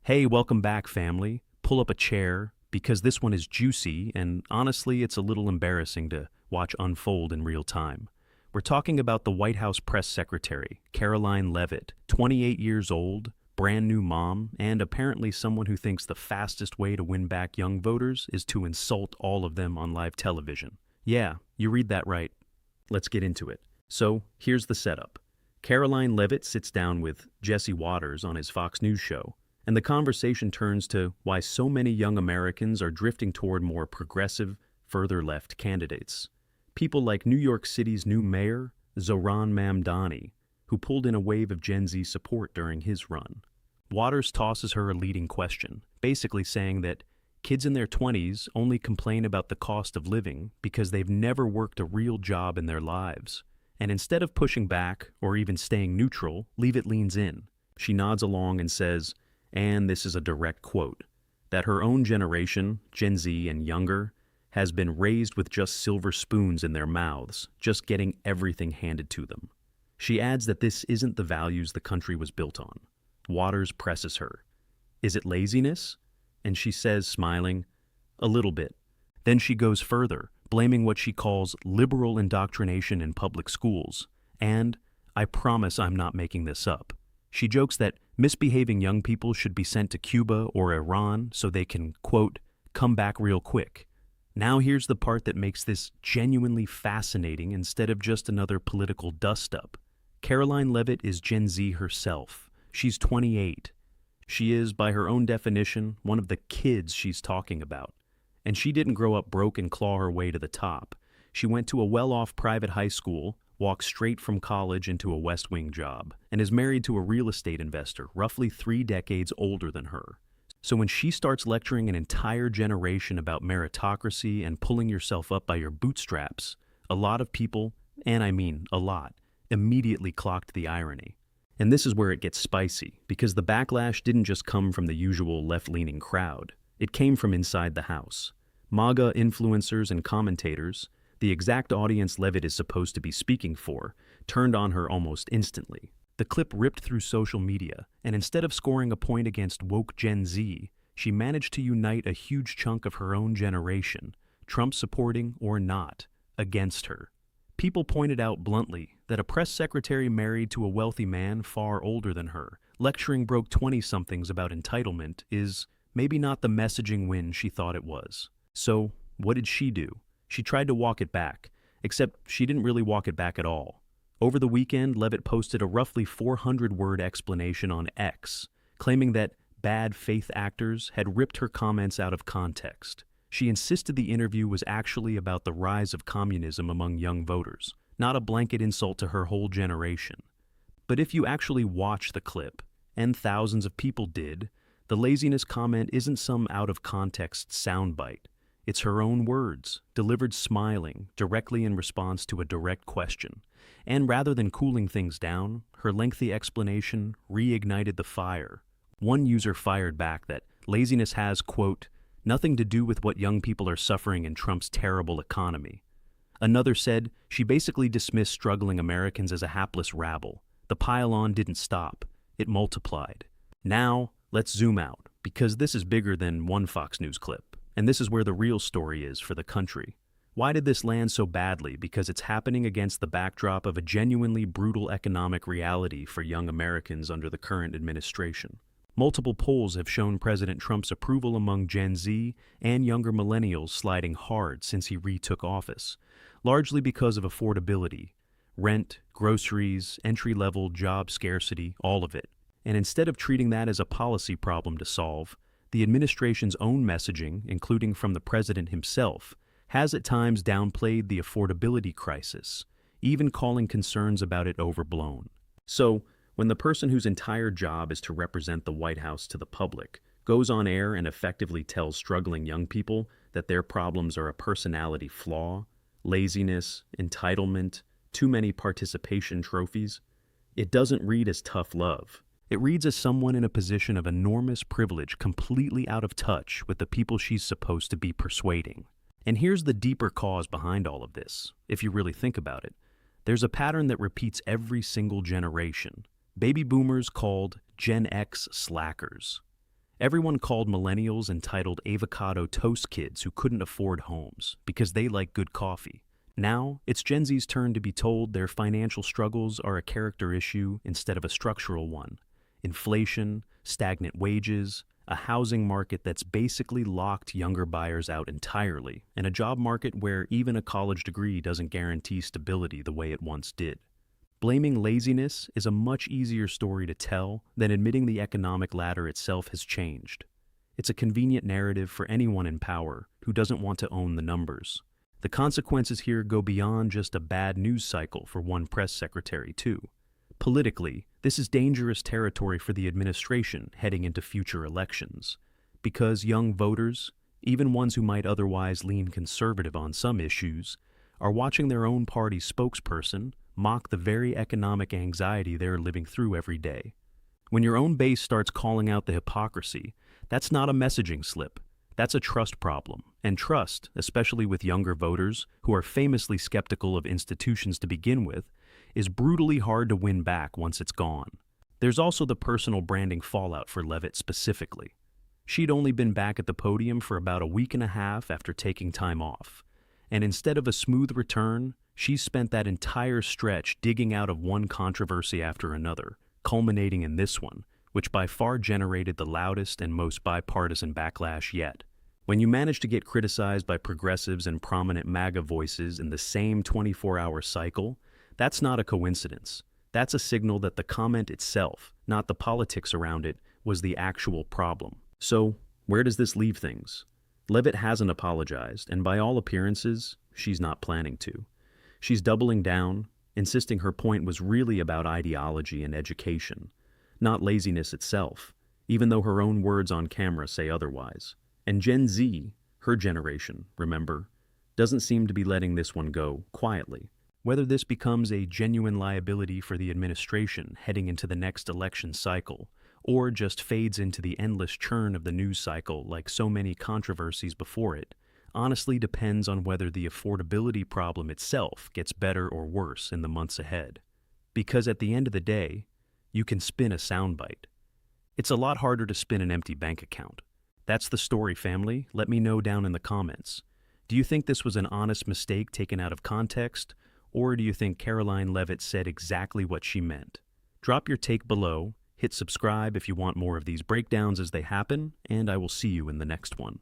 Hey, welcome back, family. Pull up a chair because this one is juicy and honestly, it's a little embarrassing to watch unfold in real time. We're talking about the White House press secretary, Karoline Leavitt, 28 years old, brand new mom, and apparently someone who thinks the fastest way to win back young voters is to insult all of them on live television. Yeah, you read that right. Let's get into it. So, here's the setup. Karoline Leavitt sits down with Jesse Watters on his Fox News show, and the conversation turns to why so many young Americans are drifting toward more progressive, further left candidates. People like New York City's new mayor, Zohran Mamdani, who pulled in a wave of Gen Z support during his run. Watters tosses her a leading question, basically saying that kids in their 20s only complain about the cost of living because they've never worked a real job in their lives. And instead of pushing back or even staying neutral, Leavitt leans in. She nods along and says, and this is a direct quote, that her own generation, Gen Z and younger, has been raised with just silver spoons in their mouths, just getting everything handed to them. She adds that this isn't the values the country was built on. Watters presses her. Is it laziness? And she says, smiling, a little bit. Then she goes further, blaming what she calls liberal indoctrination in public schools. And, I promise I'm not making this up. She jokes that misbehaving young people should be sent to Cuba or Iran so they can, quote, come back real quick. Now here's the part that makes this genuinely fascinating instead of just another political dust-up. Karoline Leavitt is Gen Z herself. She's 28. She is, by her own definition, one of the kids she's talking about. And she didn't grow up broke and claw her way to the top. She went to a well-off private high school, walked straight from college into a West Wing job, and is married to a real estate investor roughly 3 decades older than her. So when she starts lecturing an entire generation about meritocracy and pulling yourself up by your bootstraps, a lot of people, and I mean a lot, immediately clocked the irony. And this is where it gets spicy, because the backlash didn't just come from the usual left-leaning crowd. It came from inside the House. MAGA influencers and commentators, the exact audience Leavitt is supposed to be speaking for, turned on her almost instantly. The clip ripped through social media, and instead of scoring a point against woke Gen Z, she managed to unite a huge chunk of her own generation, Trump supporting or not, against her. People pointed out bluntly that a press secretary married to a wealthy man far older than her, lecturing broke 20-somethings about entitlement, is maybe not the messaging win she thought it was. So, what did she do? She tried to walk it back, except she didn't really walk it back at all. Over the weekend, Leavitt posted a roughly 400-word explanation on X, claiming that bad faith actors had ripped her comments out of context. She insisted the interview was actually about the rise of communism among young voters, not a blanket insult to her whole generation. But if you actually watch the clip, and thousands of people did, the laziness comment isn't some out-of-context soundbite. It's her own words, delivered smiling, directly in response to a direct question. And rather than cooling things down, her lengthy explanation reignited the fire. One user fired back that laziness has, quote, nothing to do with what young people are suffering in Trump's terrible economy. Another said she basically dismissed struggling Americans as a hapless rabble. The pile-on didn't stop. It multiplied. Now, let's zoom out, because this is bigger than one Fox News clip. And this is where the real story is for the country. Why did this land so badly? Because it's happening against the backdrop of a genuinely brutal economic reality for young Americans under the current administration. Multiple polls have shown President Trump's approval among Gen Z and younger millennials sliding hard since he retook office, largely because of affordability, rent, groceries, entry-level job scarcity, all of it. And instead of treating that as a policy problem to solve, the administration's own messaging, including from the president himself, has at times downplayed the affordability crisis, even calling concerns about it overblown. So, when the person whose entire job is to represent the White House to the public goes on air and effectively tells struggling young people that their problems are a personality flaw, laziness, entitlement, too many participation trophies, it doesn't read as tough love. It reads as someone in a position of enormous privilege completely out of touch with the people she's supposed to be persuading. And here's the deeper cause behind all of this, if you really think about it. There's a pattern that repeats every single generation. Baby boomers called Gen X slackers. Everyone called millennials entitled avocado toast kids who couldn't afford homes because they like good coffee. Now, it's Gen Z's turn to be told their financial struggles are a character issue instead of a structural one. Inflation, stagnant wages, a housing market that's basically locked younger buyers out entirely, and a job market where even a college degree doesn't guarantee stability the way it once did. Blaming laziness is a much easier story to tell than admitting the economic ladder itself has changed. It's a convenient narrative for anyone in power who doesn't want to own the numbers. The consequences here go beyond just a bad news cycle for one press secretary, too. Politically, this is dangerous territory for the administration heading into future elections, because young voters, even ones who might otherwise lean conservative on some issues, are watching their own party's spokesperson mock the very economic anxiety they're living through every day. When your own base starts calling out the hypocrisy, that's not a messaging slip. That's a trust problem. And trust, especially with younger voters who are famously skeptical of institutions to begin with, is brutally hard to win back once it's gone. There's also the personal branding fallout for Leavitt specifically. She'd only been back at the podium for about a week and a half after taking time off. And instead of a smooth return, she's spent that entire stretch digging out of one controversy after another, culminating in this one, which by far generated the loudest and most bipartisan backlash yet. When you manage to get criticized by progressives and prominent MAGA voices in the same 24-hour cycle, that's not a coincidence. That's a signal that the comment itself, not the politics around it, was the actual problem. So, where does this leave things? Leavitt hasn't apologized, and by all appearances, she's not planning to. She's doubling down, insisting her point was really about ideology and education, not laziness itself, even though her own words on camera say otherwise. And Gen Z, her generation, remember, doesn't seem to be letting this one go quietly. Whether this becomes a genuine liability for the administration heading into the next election cycle, or just fades into the endless churn of the news cycle like so many controversies before it, honestly depends on whether the affordability problem itself gets better or worse in the months ahead. Because at the end of the day, you can spin a soundbite. It's a lot harder to spin an empty bank account. That's the story, family. Let me know down in the comments. Do you think this was an honest mistake taken out of context, or do you think Karoline Leavitt said exactly what she meant? Drop your take below, hit subscribe if you want more of these breakdowns as they happen, and I will see you in the next one.